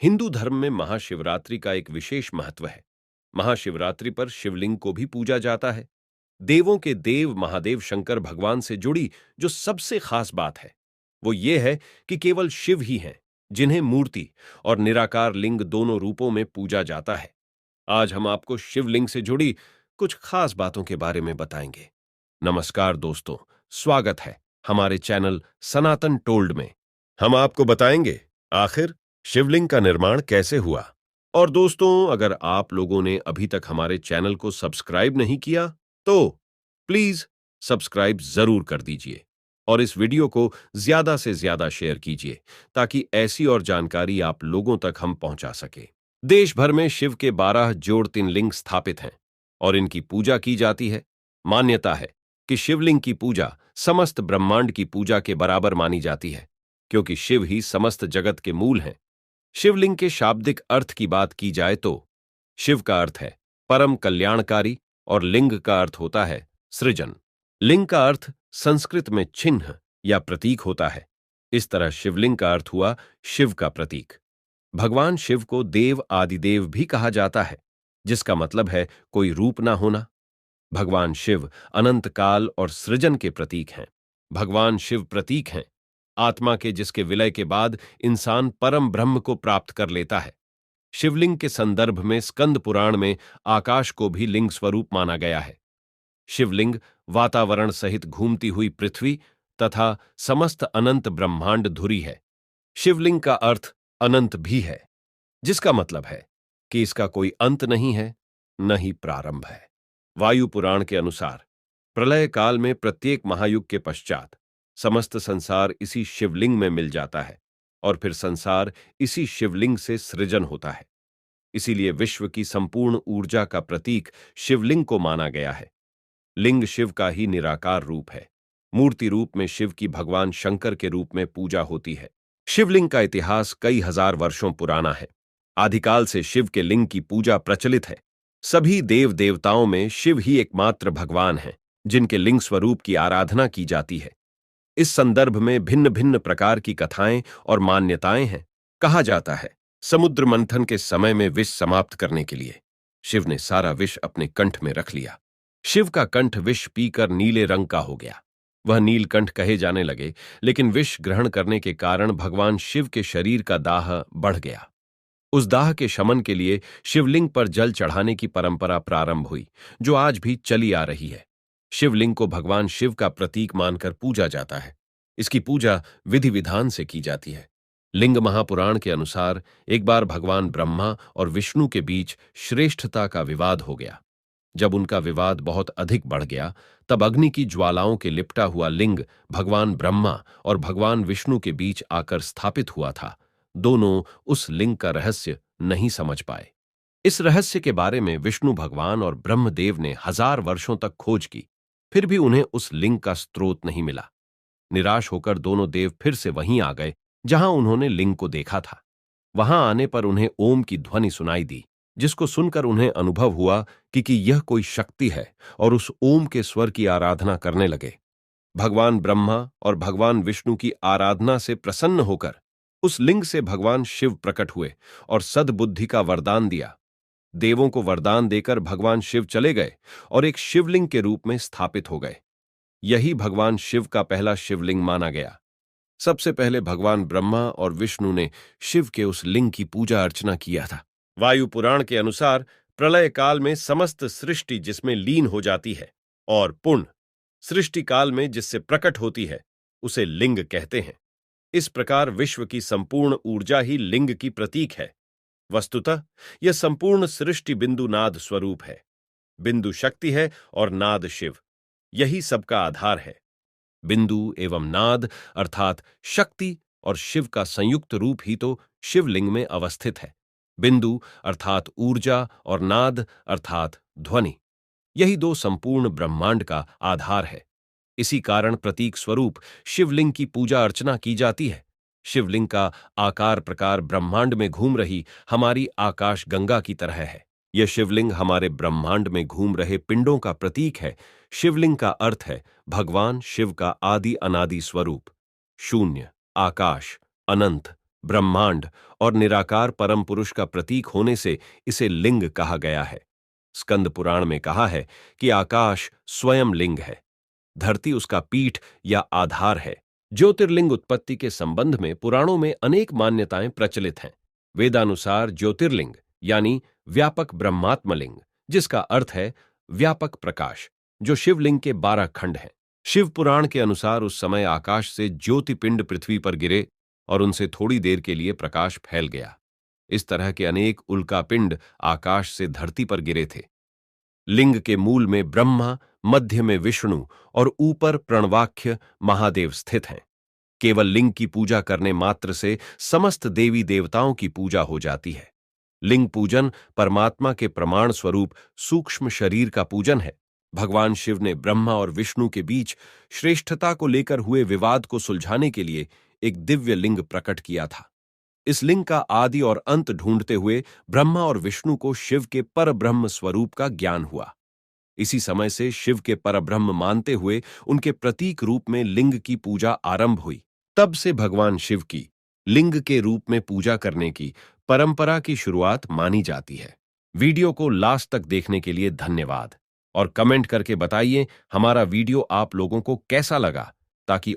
हिंदू धर्म में महाशिवरात्रि का एक विशेष महत्व है। महाशिवरात्रि पर शिवलिंग को भी पूजा जाता है। देवों के देव महादेव शंकर भगवान से जुड़ी जो सबसे खास बात है वो ये है कि केवल शिव ही हैं जिन्हें मूर्ति और निराकार लिंग दोनों रूपों में पूजा जाता है। आज हम आपको शिवलिंग से जुड़ी कुछ खास बातों के बारे में बताएंगे। नमस्कार दोस्तों, स्वागत है हमारे चैनल सनातन टोल्ड में। हम आपको बताएंगे आखिर शिवलिंग का निर्माण कैसे हुआ। और दोस्तों, अगर आप लोगों ने अभी तक हमारे चैनल को सब्सक्राइब नहीं किया तो प्लीज सब्सक्राइब जरूर कर दीजिए और इस वीडियो को ज्यादा से ज्यादा शेयर कीजिए ताकि ऐसी और जानकारी आप लोगों तक हम पहुंचा सके। देश भर में शिव के 12 ज्योतिर्लिंग स्थापित हैं और इनकी पूजा की जाती है। मान्यता है कि शिवलिंग की पूजा समस्त ब्रह्मांड की पूजा के बराबर मानी जाती है, क्योंकि शिव ही समस्त जगत के मूल हैं। शिवलिंग के शाब्दिक अर्थ की बात की जाए तो शिव का अर्थ है परम कल्याणकारी और लिंग का अर्थ होता है सृजन। लिंग का अर्थ संस्कृत में चिन्ह या प्रतीक होता है। इस तरह शिवलिंग का अर्थ हुआ शिव का प्रतीक। भगवान शिव को देव आदिदेव भी कहा जाता है, जिसका मतलब है कोई रूप ना होना। भगवान शिव अनंत काल और सृजन के प्रतीक हैं। भगवान शिव प्रतीक हैं आत्मा के, जिसके विलय के बाद इंसान परम ब्रह्म को प्राप्त कर लेता है। शिवलिंग के संदर्भ में स्कंद पुराण में आकाश को भी लिंग स्वरूप माना गया है। शिवलिंग वातावरण सहित घूमती हुई पृथ्वी तथा समस्त अनंत ब्रह्मांड धुरी है। शिवलिंग का अर्थ अनंत भी है, जिसका मतलब है कि इसका कोई अंत नहीं है, न ही प्रारंभ है। वायु पुराण के अनुसार प्रलय काल में प्रत्येक महायुग के पश्चात समस्त संसार इसी शिवलिंग में मिल जाता है और फिर संसार इसी शिवलिंग से सृजन होता है। इसीलिए विश्व की संपूर्ण ऊर्जा का प्रतीक शिवलिंग को माना गया है। लिंग शिव का ही निराकार रूप है। मूर्ति रूप में शिव की भगवान शंकर के रूप में पूजा होती है। शिवलिंग का इतिहास कई हजार वर्षों पुराना है। आदिकाल से शिव के लिंग की पूजा प्रचलित है। सभी देव देवताओं में शिव ही एकमात्र भगवान हैं जिनके लिंग स्वरूप की आराधना की जाती है। इस संदर्भ में भिन्न भिन्न प्रकार की कथाएं और मान्यताएं हैं। कहा जाता है समुद्र मंथन के समय में विष समाप्त करने के लिए शिव ने सारा विष अपने कंठ में रख लिया। शिव का कंठ विष पीकर नीले रंग का हो गया। वह नीलकंठ कहे जाने लगे, लेकिन विष ग्रहण करने के कारण भगवान शिव के शरीर का दाह बढ़ गया। उस दाह के शमन के लिए शिवलिंग पर जल चढ़ाने की परंपरा प्रारंभ हुई, जो आज भी चली आ रही है। शिवलिंग को भगवान शिव का प्रतीक मानकर पूजा जाता है। इसकी पूजा विधि विधान से की जाती है। लिंग महापुराण के अनुसार एक बार भगवान ब्रह्मा और विष्णु के बीच श्रेष्ठता का विवाद हो गया। जब उनका विवाद बहुत अधिक बढ़ गया, तब अग्नि की ज्वालाओं के लिपटा हुआ लिंग भगवान ब्रह्मा और भगवान विष्णु के बीच आकर स्थापित हुआ था। दोनों उस लिंग का रहस्य नहीं समझ पाए। इस रहस्य के बारे में विष्णु भगवान और ब्रह्मदेव ने हजार वर्षों तक खोज की, फिर भी उन्हें उस लिंग का स्रोत नहीं मिला। निराश होकर दोनों देव फिर से वहीं आ गए जहां उन्होंने लिंग को देखा था। वहां आने पर उन्हें ओम की ध्वनि सुनाई दी, जिसको सुनकर उन्हें अनुभव हुआ कि यह कोई शक्ति है, और उस ओम के स्वर की आराधना करने लगे। भगवान ब्रह्मा और भगवान विष्णु की आराधना से प्रसन्न होकर उस लिंग से भगवान शिव प्रकट हुए और सद्बुद्धि का वरदान दिया। देवों को वरदान देकर भगवान शिव चले गए और एक शिवलिंग के रूप में स्थापित हो गए। यही भगवान शिव का पहला शिवलिंग माना गया। सबसे पहले भगवान ब्रह्मा और विष्णु ने शिव के उस लिंग की पूजा अर्चना किया था। वायु पुराण के अनुसार प्रलय काल में समस्त सृष्टि जिसमें लीन हो जाती है और पुण्य सृष्टि काल में जिससे प्रकट होती है, उसे लिंग कहते हैं। इस प्रकार विश्व की संपूर्ण ऊर्जा ही लिंग की प्रतीक है। वस्तुतः यह संपूर्ण सृष्टि बिंदु नाद स्वरूप है। बिंदु शक्ति है और नाद शिव। यही सबका आधार है। बिंदु एवं नाद अर्थात शक्ति और शिव का संयुक्त रूप ही तो शिवलिंग में अवस्थित है। बिंदु अर्थात ऊर्जा और नाद अर्थात ध्वनि, यही दो संपूर्ण ब्रह्मांड का आधार है। इसी कारण प्रतीक स्वरूप शिवलिंग की पूजा अर्चना की जाती है। शिवलिंग का आकार प्रकार ब्रह्मांड में घूम रही हमारी आकाश गंगा की तरह है। यह शिवलिंग हमारे ब्रह्मांड में घूम रहे पिंडों का प्रतीक है। शिवलिंग का अर्थ है भगवान शिव का आदि अनादि स्वरूप, शून्य, आकाश, अनंत, ब्रह्मांड और निराकार परम पुरुष का प्रतीक होने से इसे लिंग कहा गया है। स्कंद पुराण में कहा है कि आकाश स्वयं लिंग है, धरती उसका पीठ या आधार है। ज्योतिर्लिंग उत्पत्ति के संबंध में पुराणों में अनेक मान्यताएं प्रचलित हैं। वेदानुसार ज्योतिर्लिंग यानी व्यापक ब्रह्मात्मलिंग, जिसका अर्थ है व्यापक प्रकाश, जो शिवलिंग के 12 खंड हैं। शिव पुराण के अनुसार उस समय आकाश से ज्योतिपिंड पृथ्वी पर गिरे और उनसे थोड़ी देर के लिए प्रकाश फैल गया। इस तरह के अनेक उल्कापिंड आकाश से धरती पर गिरे थे। लिंग के मूल में ब्रह्मा, मध्य में विष्णु और ऊपर प्रणवाख्य महादेव स्थित हैं। केवल लिंग की पूजा करने मात्र से समस्त देवी देवताओं की पूजा हो जाती है। लिंग पूजन परमात्मा के प्रमाण स्वरूप सूक्ष्म शरीर का पूजन है। भगवान शिव ने ब्रह्मा और विष्णु के बीच श्रेष्ठता को लेकर हुए विवाद को सुलझाने के लिए एक दिव्य लिंग प्रकट किया था। इस लिंग का आदि और अंत ढूंढते हुए ब्रह्मा और विष्णु को शिव के परब्रह्म स्वरूप का ज्ञान हुआ। इसी समय से शिव के परब्रह्म मानते हुए उनके प्रतीक रूप में लिंग की पूजा आरंभ हुई। तब से भगवान शिव की लिंग के रूप में पूजा करने की परंपरा की शुरुआत मानी जाती है। वीडियो को लास्ट तक देखने के लिए धन्यवाद और कमेंट करके बताइए हमारा वीडियो आप लोगों को कैसा लगा, ताकि